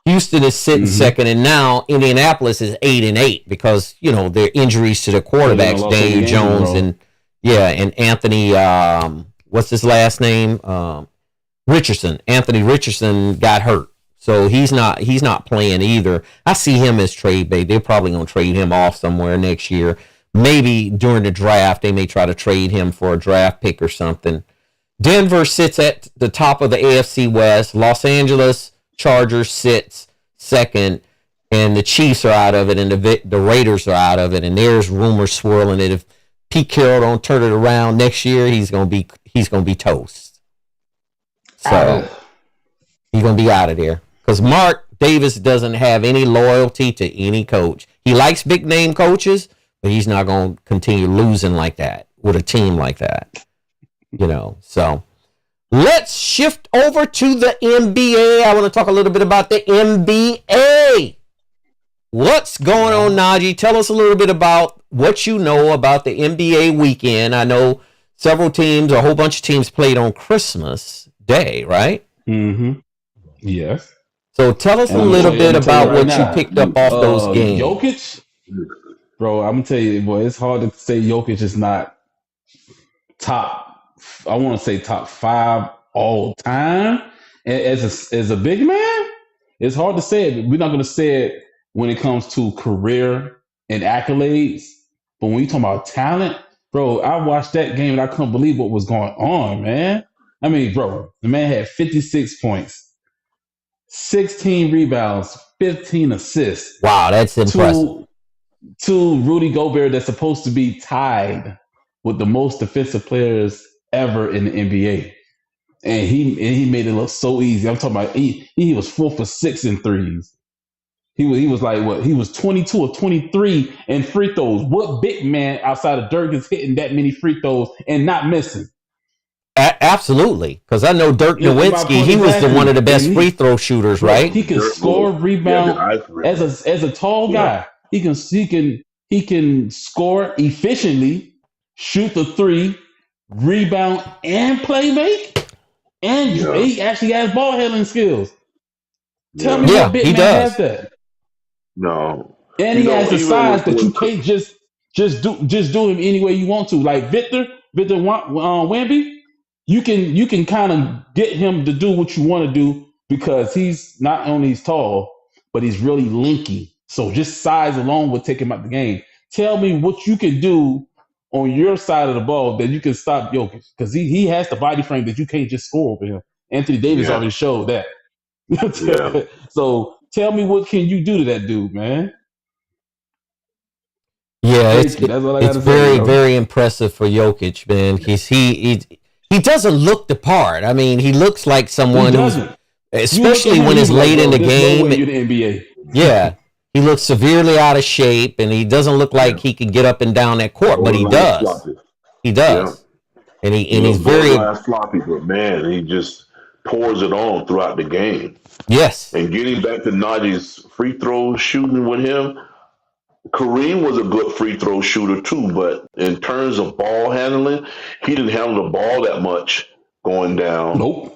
Houston is sitting second, and now Indianapolis is 8-8 because their injuries to the quarterbacks, Daniel Jones and Anthony. What's his last name? Richardson. Anthony Richardson got hurt, so he's not playing either. I see him as trade bait. They're probably gonna trade him off somewhere next year. Maybe during the draft, they may try to trade him for a draft pick or something. Denver sits at the top of the AFC West. Los Angeles Chargers sits second, and the Chiefs are out of it, and the Raiders are out of it. And there's rumors swirling that if Pete Carroll don't turn it around next year, he's gonna be toast. So he's gonna be out of there because Mark Davis doesn't have any loyalty to any coach. He likes big name coaches, but he's not going to continue losing like that with a team like that. So let's shift over to the NBA. I want to talk a little bit about the NBA. What's going on, Najee? Tell us a little bit about what you know about the NBA weekend. I know several teams, a whole bunch of teams played on Christmas Day, right? Mm-hmm. Yes. So tell us a little bit about what you picked up off those games. Jokic? Bro, I'm going to tell you, boy, it's hard to say Jokic is not top 5 all time. As a big man, it's hard to say it. We're not going to say it when it comes to career and accolades. But when you talk about talent, bro, I watched that game and I couldn't believe what was going on, man. I mean, bro, the man had 56 points, 16 rebounds, 15 assists. Wow, that's impressive. To Rudy Gobert, that's supposed to be tied with the most defensive players ever in the NBA. And he made it look so easy. I'm talking about he was 4 for 6 in threes. He was like what? He was 22 or 23 in free throws. What big man outside of Dirk is hitting that many free throws and not missing? Absolutely, because I know Dirk Nowitzki. He was one of the best free throw shooters, right? He can score, rebound as a tall guy. He can score efficiently, shoot the three, rebound, and play make. And he actually has ball handling skills. Tell me what big man has that. No. And he has the size that you can't just do him any way you want to. Like Victor Wemby, you can kind of get him to do what you want to do because he's not only tall, but he's really linky. So just size alone will take him out the game. Tell me what you can do on your side of the ball that you can stop Jokic, because he has the body frame that you can't just score over him. Anthony Davis already showed that. So tell me what can you do to that dude, man? Yeah, it's very, very impressive for Jokic, man. He doesn't look the part. I mean, he looks like someone who's, especially when it's late in the game. No the NBA. Yeah, he looks severely out of shape, and he doesn't look like he can get up and down that court, but he does. He does, and he's very sloppy. But man, he just pours it on throughout the game. Yes, and getting back to Najee's free throw shooting with him. Kareem was a good free throw shooter too, but in terms of ball handling, he didn't handle the ball that much going down. Nope.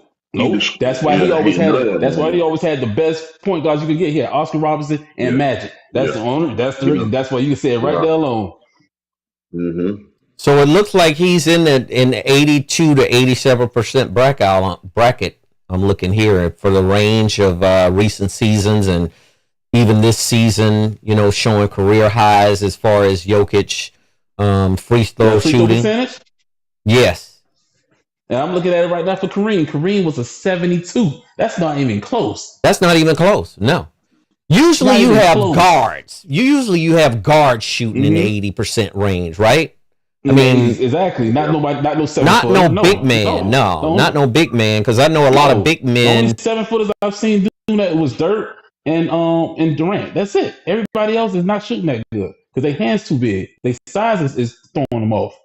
That's why he always had. That's why he always had the best point guards you could get here: Oscar Robertson and Magic. That's the only. That's the reason. That's why you can say it right there alone. Mm-hmm. So it looks like he's in the 82 to 87% bracket. I'm looking here for the range of recent seasons and even this season, showing career highs as far as Jokic free throw shooting. Percentage? Yes. And I'm looking at it right now for Kareem. Kareem was a 72. That's not even close. That's not even close. No. Usually you have guards. You have guards shooting in the 80% range, right? I mean, exactly. Not nobody. Not no 7 not foot. no big man. No, not no big man. Because I know a lot of big men. The only 7 footers I've seen do that was Dirt and Durant. That's it. Everybody else is not shooting that good because their hands too big. Their size is throwing them off.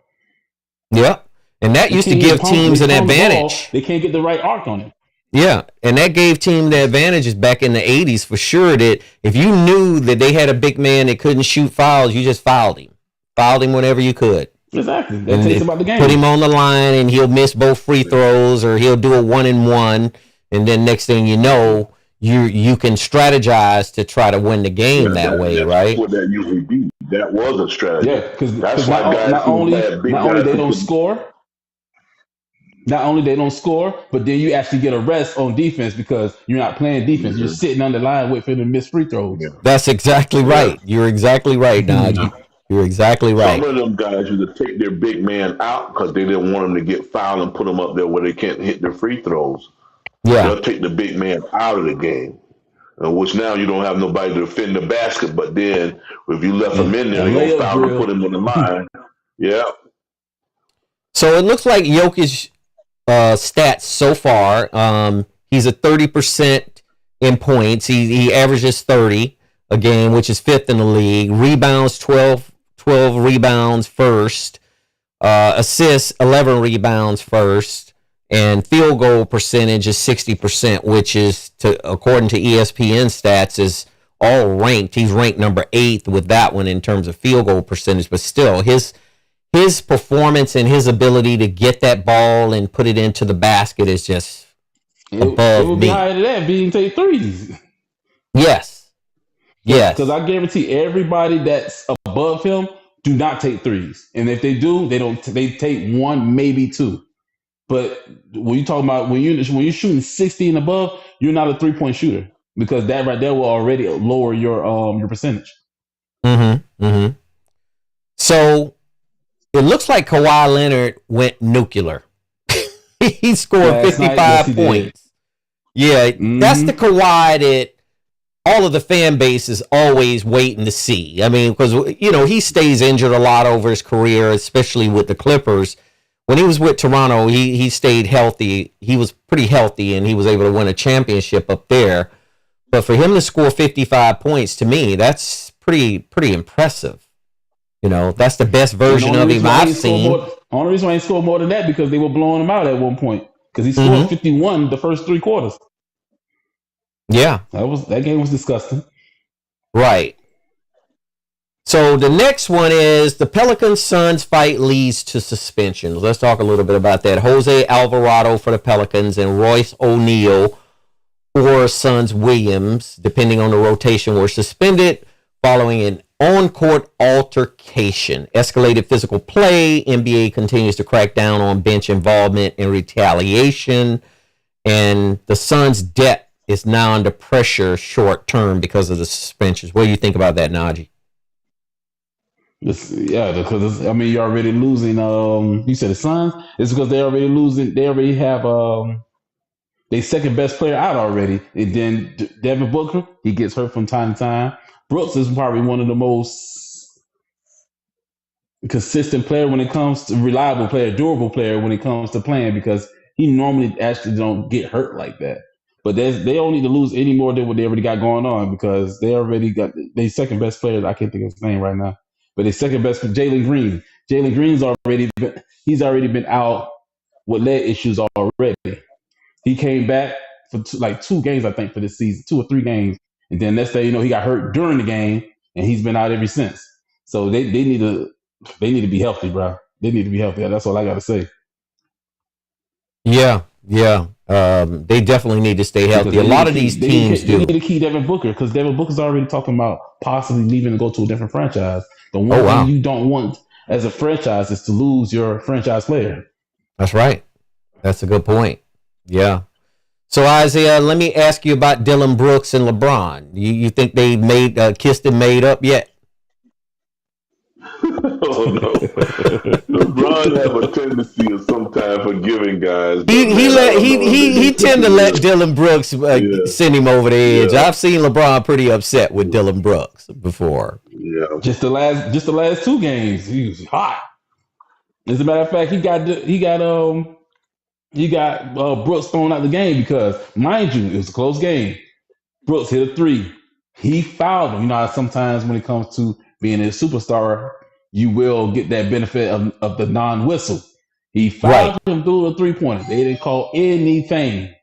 Yep. And that used to give teams an advantage. They can't get the right arc on it. Yeah, and that gave team the advantages back in the 80s for sure, that if you knew that they had a big man that couldn't shoot fouls, you just fouled him. Fouled him whenever you could. Exactly. That takes about the game. Put him on the line and he'll miss both free throws or he'll do a 1-and-1. And then next thing you know, you can strategize to try to win the game that way, right? That's what that usually be. That was a strategy. Yeah, because not only they don't score, but then you actually get a rest on defense because you're not playing defense. You're sitting on the line waiting for them to miss free throws. Yeah. That's exactly right. You're exactly right, Najee. You're exactly right. Some of them guys used to take their big man out because they didn't want him to get fouled and put him up there where they can't hit their free throws. Yeah. They'll take the big man out of the game, which now you don't have nobody to defend the basket. But then if you left him in there, they're going to foul him and put him on the line. Yeah. So it looks like Jokic stats so far. He's at 30% in points. He averages 30 a game, which is 5th in the league. Rebounds 12 rebounds first. Assists 11 rebounds first. And field goal percentage is 60%, which is, according to ESPN stats, is all ranked. He's ranked number 8th with that one in terms of field goal percentage. But still, his performance and his ability to get that ball and put it into the basket is just above it would be higher than that being take threes. Yes. Because I guarantee everybody that's above him do not take threes. And if they do, they take 1, maybe 2. But when you talking about when you're shooting 60 and above, you're not a 3-point shooter because that right there will already lower your percentage. So it looks like Kawhi Leonard went nuclear. He scored 55 points. Yeah, that's the Kawhi that all of the fan base is always waiting to see. I mean, because he stays injured a lot over his career, especially with the Clippers. When he was with Toronto, he stayed healthy. He was pretty healthy, and he was able to win a championship up there. But for him to score 55 points, to me, that's pretty impressive. That's the best version of him I've seen. Only reason why he scored more than that because they were blowing him out at one point because he scored 51 the first 3 quarters. Yeah, that game was disgusting. Right. So the next one is the Pelicans-Suns fight leads to suspensions. Let's talk a little bit about that. Jose Alvarado for the Pelicans and Royce O'Neal or Suns Williams, depending on the rotation, were suspended following an on-court altercation. Escalated physical play. NBA continues to crack down on bench involvement and retaliation. And the Suns' depth is now under pressure short term because of the suspensions. What do you think about that, Najee? Because you're already losing. You said the Suns. It's because they're already losing. They already have their second best player out already. And then Devin Booker, he gets hurt from time to time. Brooks is probably one of the most consistent player when it comes to reliable player, durable player when it comes to playing because he normally actually don't get hurt like that. But they don't need to lose any more than what they already got going on because they already got their second best player. I can't think of his name right now. But his second best for Jalen Green. Jalen Green's already been out with leg issues already. He came back for 2 games, I think, for this season, 2 or 3 games. And then next day, he got hurt during the game and he's been out ever since. So they need to be healthy, bro. They need to be healthy. That's all I gotta say. Yeah. They definitely need to stay healthy. A lot of these teams do. They need to keep Devin Booker because Devin Booker's already talking about possibly leaving to go to a different franchise. The one thing you don't want as a franchise is to lose your franchise player. That's right. That's a good point. Yeah. So Isaiah, let me ask you about Dylan Brooks and LeBron. You think they kissed and made up yet? Oh no, LeBron have a tendency of sometimes forgiving guys. But He tend to let Dylan Brooks send him over the edge. Yeah. I've seen LeBron pretty upset with Dylan Brooks before. Yeah, Just the last two games, he was hot. As a matter of fact, he got Brooks thrown out the game because, mind you, it was a close game. Brooks hit a three. He fouled him. You know how sometimes when it comes to being a superstar, you will get that benefit of the non-whistle. He fouled him through a three-pointer. They didn't call anything.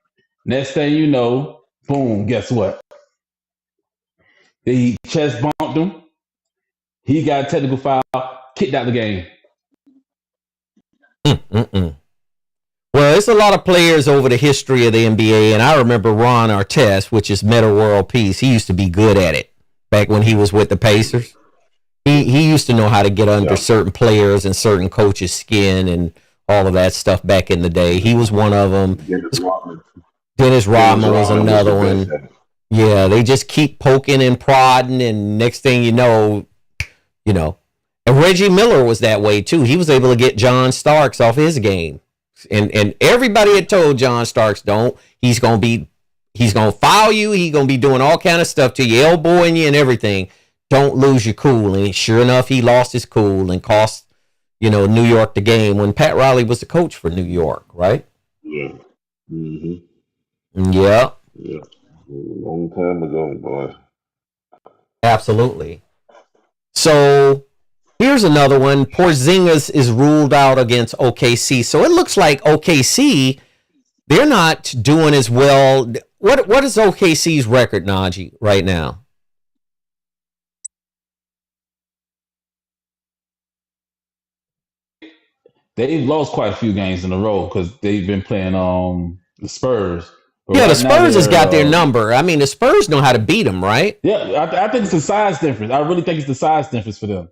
Next thing you know, boom, guess what? He chest bumped him. He got a technical foul, kicked out the game. Well, it's a lot of players over the history of the NBA, and I remember Ron Artest, which is Meta World Peace. He used to be good at it back when he was with the Pacers. He used to know how to get under certain players and certain coaches' skin and all of that stuff back in the day. He was one of them. Dennis Rodman was another one. Yeah, they just keep poking and prodding, and next thing you know. And Reggie Miller was that way too. He was able to get John Starks off his game. And everybody had told John Starks, don't. He's gonna foul you. He's gonna be doing all kind of stuff to you, elbowing you and everything. Don't lose your cool. And sure enough, he lost his cool and cost New York the game when Pat Riley was the coach for New York, right? Yeah. Yeah. Yeah. A long time ago, boy. Absolutely. So here's another one. Porzingis is ruled out against OKC. So it looks like OKC, they're not doing as well. What is OKC's record, Najee, right now? They've lost quite a few games in a row because they've been playing the Spurs. But the Spurs has got their number. I mean, the Spurs know how to beat them, right? Yeah, I think it's the size difference. I really think it's the size difference for them.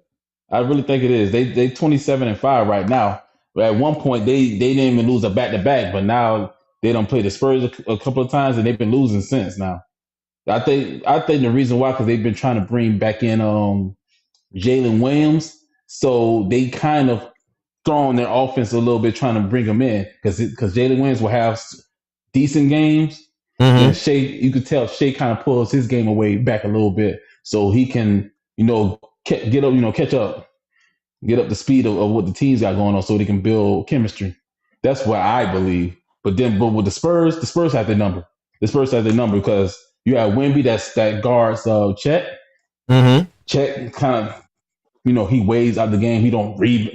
I really think it is. They 27-5 right now. But at one point, they didn't even lose a back-to-back, but now they don't play the Spurs a couple of times, and they've been losing since now. I think the reason why, because they've been trying to bring back in Jalen Williams, so they kind of throwing their offense a little bit, trying to bring them in, because Jalen Williams will have decent games. And Shea, you could tell Shea kind of pulls his game away back a little bit, so he can get up, catch up, get up the speed of what the team's got going on, so they can build chemistry. That's what I believe. But with the Spurs have their number. The Spurs have their number because you have Wemby that guards Chet. Chet kind of, he weighs out the game. He don't read.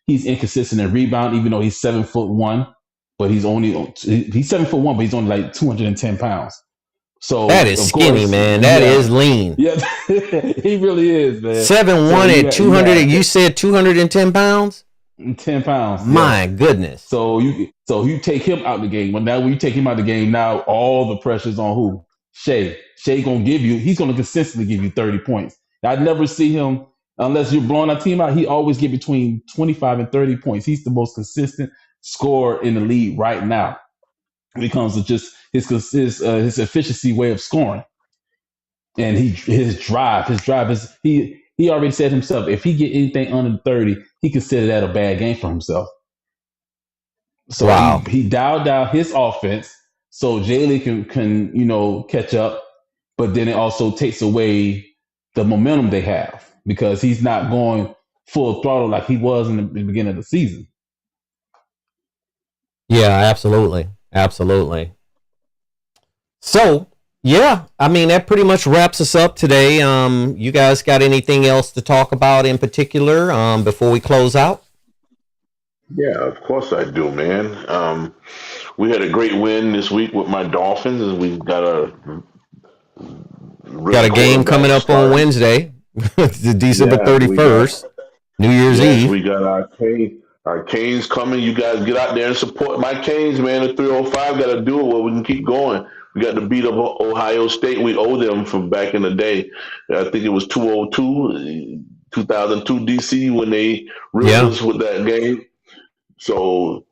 He's inconsistent in rebound, even though he's 7'1", but he's 7'1", but he's only like 210 pounds. So that is skinny, man. That is lean. Yeah, he really is, man. 7'1" at 200. You said 210 pounds. 10 pounds. My goodness. So you take him out the game. When you take him out the game, now all the pressure's on who? Shea. Shea he's gonna consistently give you 30 points. I'd never see him unless you're blowing our team out. He always get between 25 and 30 points. He's the most consistent scorer in the league right now. When it comes to just his efficiency way of scoring, and his drive is he already said himself, if he get anything under 30, he consider that a bad game for himself. So wow. he dialed down his offense so Jalen can catch up, but then it also takes away the momentum they have because he's not going full throttle like he was in the beginning of the season. Yeah, absolutely. So, yeah, I mean, that pretty much wraps us up today. You guys got anything else to talk about in particular before we close out? Yeah, of course I do, man. We had a great win this week with my Dolphins, and we got a game coming up on Wednesday, December 31st, New Year's Eve. We got our Canes coming. You guys get out there and support my Canes, man. The 305 got to do it where we can keep going. We got to beat up Ohio State. We owe them from back in the day. I think it was 2002 DC when they ruined us with that game. So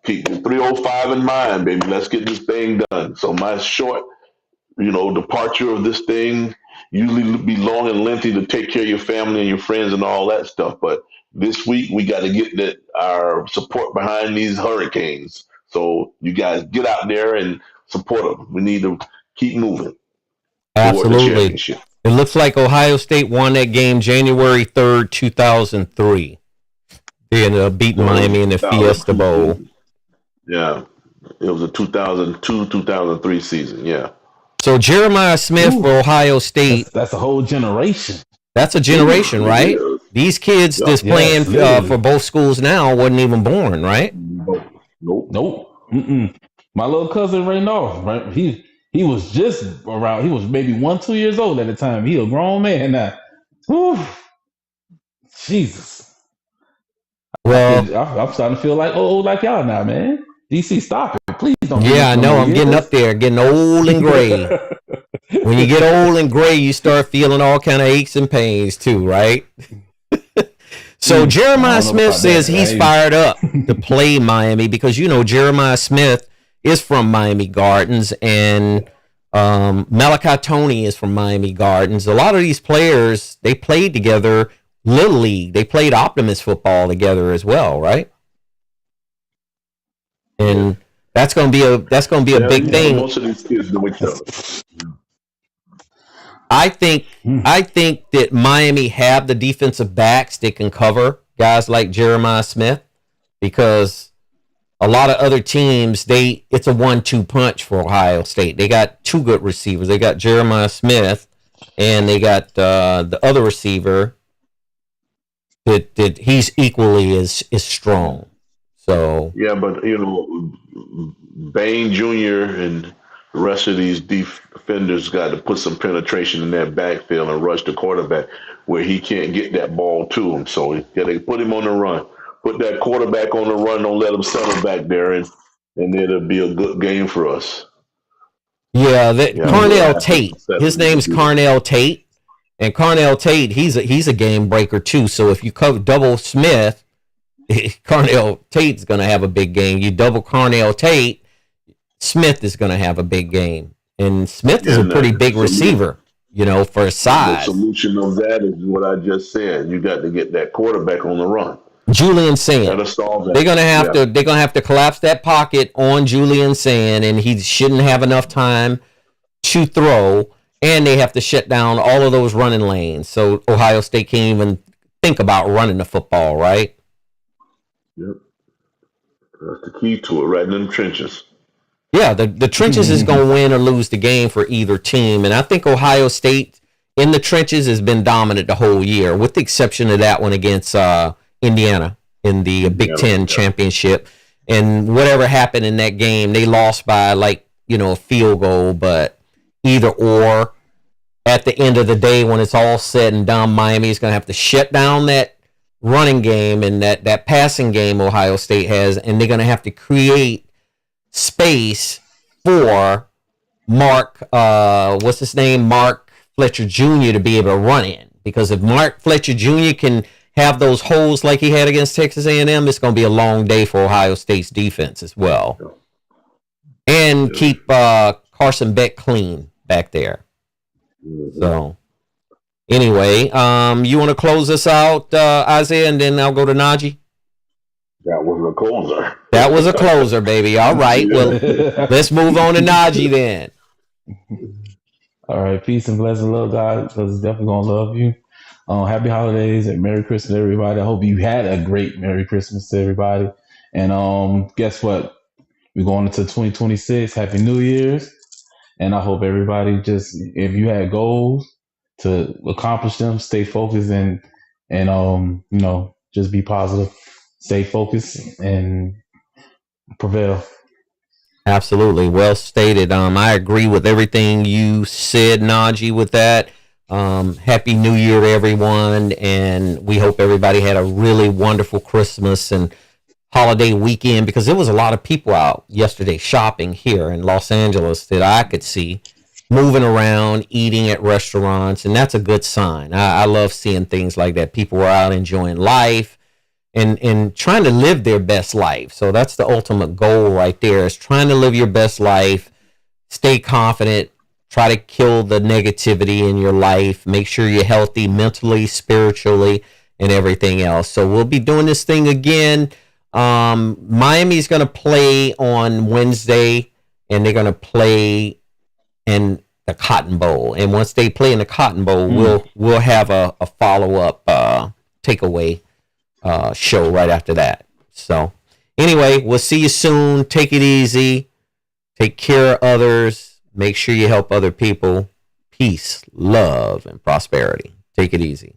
keep the 305 in mind, baby. Let's get this thing done. So my short, departure of this thing usually be long and lengthy to take care of your family and your friends and all that stuff. But this week we got to get our support behind these Hurricanes. So you guys get out there and support them. We need to keep moving toward the Absolutely. championship. It looks like Ohio State won that game January 3rd, 2003. They ended up beating Miami in the Fiesta Bowl. Yeah. It was a 2002, 2003 season. Yeah. So Jeremiah Smith for Ohio State. That's a whole generation. That's a generation, right? Yeah. These kids that's playing for both schools now wasn't even born, right? Nope. Mm-mm. My little cousin Randolph, right? He was just around. He was maybe 1-2 years old at the time. He a grown man now. Whew. Jesus. Well, I'm starting to feel like old like y'all now, man. DC, stop it, please don't. Yeah, I know. I'm getting up there, getting old and gray. When you get old and gray, you start feeling all kind of aches and pains too, right? So Jeremiah Smith says he's fired up to play Miami because, you know, Jeremiah Smith is from Miami Gardens and Malachi Tony is from Miami Gardens. A lot of these players, they played together Little League. They played Optimist football together as well, right? And that's going to be a big thing. Most of these kids know each other. I think that Miami have the defensive backs that can cover guys like Jeremiah Smith because a lot of other teams, it's a 1-2 punch for Ohio State. They got two good receivers. They got Jeremiah Smith and they got the other receiver that he's equally as strong. So yeah, but you know, Bain Jr. and the rest of these defenders got to put some penetration in that backfield and rush the quarterback where he can't get that ball to him. So they put him on the run. Put that quarterback on the run. Don't let him settle back there, and it'll be a good game for us. Yeah, Carnell Tate. His name's Carnell Tate, and Carnell Tate, he's a game breaker too. So if you cover double Smith, Carnell Tate's going to have a big game. You double Carnell Tate, Smith is going to have a big game. And Smith is a pretty big receiver, you know, for his size. The solution of that is what I just said. You got to get that quarterback on the run. Julian Sand. They're going to have to collapse that pocket on Julian Sand, and he shouldn't have enough time to throw, and they have to shut down all of those running lanes. So Ohio State can't even think about running the football, right? Yep. That's the key to it, right in them trenches. Yeah, the trenches is going to win or lose the game for either team. And I think Ohio State in the trenches has been dominant the whole year, with the exception of that one against Indiana in the Big Ten championship. And whatever happened in that game, they lost by a field goal. But either or, at the end of the day, when it's all said and done, Miami is going to have to shut down that running game and that passing game Ohio State has, and they're going to have to create space for Mark Fletcher Jr. to be able to run in. Because if Mark Fletcher Jr. can have those holes like he had against Texas A&M, it's going to be a long day for Ohio State's defense as well. And keep Carson Beck clean back there. So anyway, you want to close us out, Isaiah, and then I'll go to Najee? That was a closer. That was a closer, baby. All right. Well, let's move on to Najee then. All right. Peace and blessing, love God. Because definitely going to love you. Happy holidays and Merry Christmas, everybody. I hope you had a great Merry Christmas to everybody. And guess what? We're going into 2026. Happy New Year's. And I hope everybody if you had goals, to accomplish them, stay focused and just be positive. Stay focused and prevail. Absolutely. Well stated. I agree with everything you said, Najee, with that. Happy New Year to everyone. And we hope everybody had a really wonderful Christmas and holiday weekend, because there was a lot of people out yesterday shopping here in Los Angeles that I could see, moving around, eating at restaurants. And that's a good sign. I love seeing things like that. People were out enjoying life. And trying to live their best life. So that's the ultimate goal right there, is trying to live your best life, stay confident, try to kill the negativity in your life. Make sure you're healthy mentally, spiritually, and everything else. So we'll be doing this thing again. Miami's going to play on Wednesday, and they're going to play in the Cotton Bowl. And once they play in the Cotton Bowl, we'll have a follow-up takeaway show right after that. So anyway, we'll see you soon. Take it easy. Take care of others. Make sure you help other people. Peace, love, and prosperity. Take it easy.